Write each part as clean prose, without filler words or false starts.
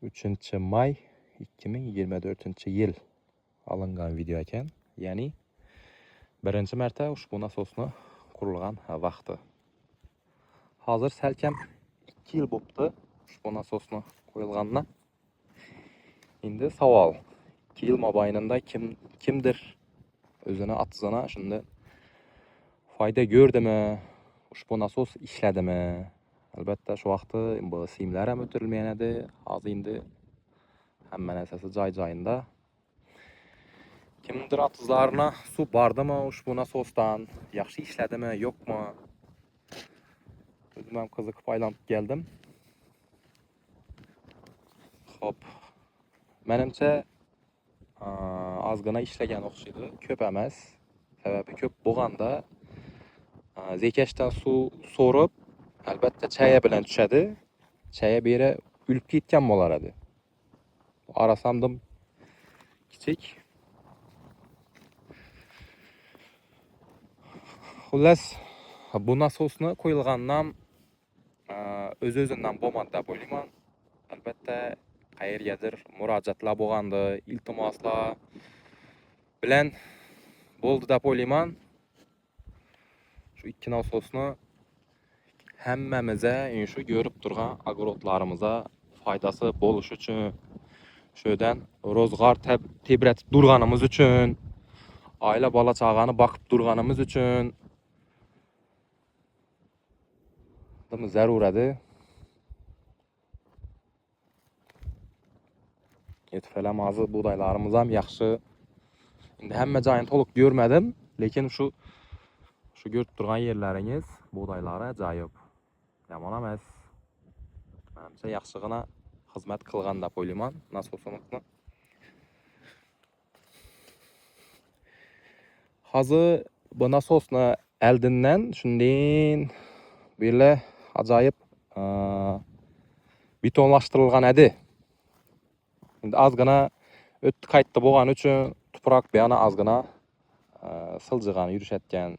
3-may 2024-yil alıngan video ekan. Ya'ni birinchi marta ushbu nasosni qurilgan vaqti. Hozir salkam 2 yil bo'libdi ushbu nasosni qo'yilgandan. Endi savol, 2 yil mobaynida kimdir o'zini atizana shunda foyda ko'rdimi? Ushbu nasos ishladimi? Albatta shu vaqtda bu simlar ham o'tirilmagan edi. Hozir endi hamma narsasi joy-joyida. Kimdir atizlarına suv bordimi ushbu nasosdan? Yaxshi ishladimi, yo'qmi? O'zim ham qiziqib aylanib keldim. Xo'p. Menimcha ozgina ishlagan o'xshaydi, ko'p emas. Sababi ko'p bo'lganda zekashdan suv so'rib, albatta chaya bilan tushadi. Chaya beri ulib ketgan bo'lar edi. Arasamdim kichik. Xullas, bu nasosni qo'yilgandan o'z-o'zidan bo'lmadi deb o'ylayman. Albatta qayergadir murojaatlar bo'lgandi, iltimoslar bilan bo'ldi deb o'ylayman. Shu ikki nasosni hammamizga, shu ko'rib turgan огородlarimizga foydasi bo'lishi uchun, şöden ro'zg'or tebratib turganimiz uchun, oila bola chaqani boqib turganimiz uchun zarur edi. Etfelem azı buğdaylarımız ham yaxshi. Endi hamma joyini to'liq görmedim, lekin şu görüp turgan yerlaringiz buğdaylari ajoyib. Yomon emas. Menimcha yaxshigina xizmat qilgan deb o'ylayman nasosimizni. Hozir bu nasosni oldindan shundan böyle ajoyib betonlashtirilgan edi. Endi ozgina o'tdi qaytdi bo'lgani uchun tuproq bu yana ozgina siljig'an yurishayotgan.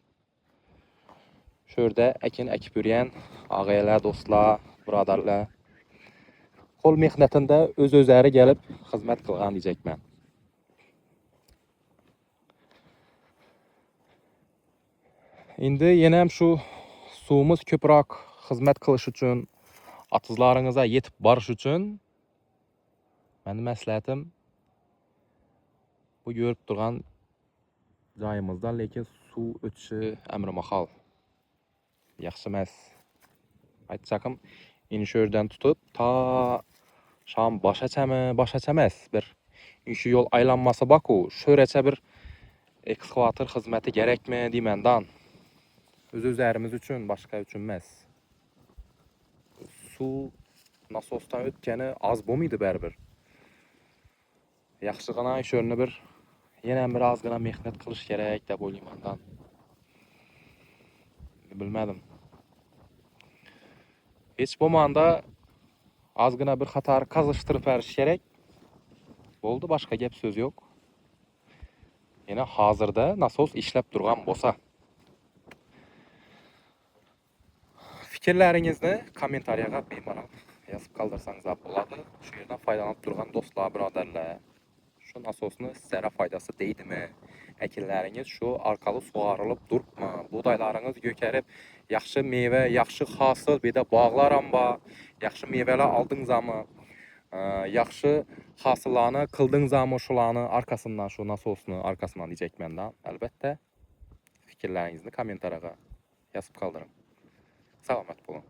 Shu yerda ekin ekib yurgan og'aylar, do'stlar, birodarlar qo'l mehnatida o'z-o'zlari kelib xizmat qilgan diyecekman. Endi yana ham shu suvimiz ko'proq xizmat qilish uchun, atizlaringizga yetib borish uchun meni maslahatim bu ko'rib turgan joyimizdan lekin suv o'tishi amri mahol. Yaxshi emas. Aytchaqim, endi shu yerdan tutib ta sham boshqacha emas. Bir shu yo'l aylanmasi bor-ku, sho'racha bir ekskavator xizmati kerakmi deymandan. O'z-o'zlarimiz uchun, boshqa uchun emas. Suv nasosdan o'tgani oz bo'lmaydi baribir. Yaxshigina shu yerni bir yana bir ozgina mehnat qilish kerak deb o'ylaymandan. Bilmadim. Hech bo'lmaganda ozgina bir xatar qazishtirib berish kerak. Bo'ldi, boshqa gap so'z yo'q. Yana hozirda nasos ishlab turgan bo'lsa, fikrlaringizni kommentariyaga bemalol yozib qoldirsangiz bo'ladi. Shu yerdan foydalanib turgan do'stlar, birodarlar, shu nasosni sizlarga foydasi deydimi? Ekinlaringiz shu orqali sug'orilib turibmi? Buğdaylarınız ko'karib, yaxshi meva, yaxshi hosil, beda bog'lar ham bor. Yaxshi mevalar oldingizmi? Yaxshi hosillarni qildingizmi shularni arkasından, shu nasosni arkasından diyecekmenden. Albatta fikrlaringizni kommentariyaga yozib qoldiring. Salomat bo'lin.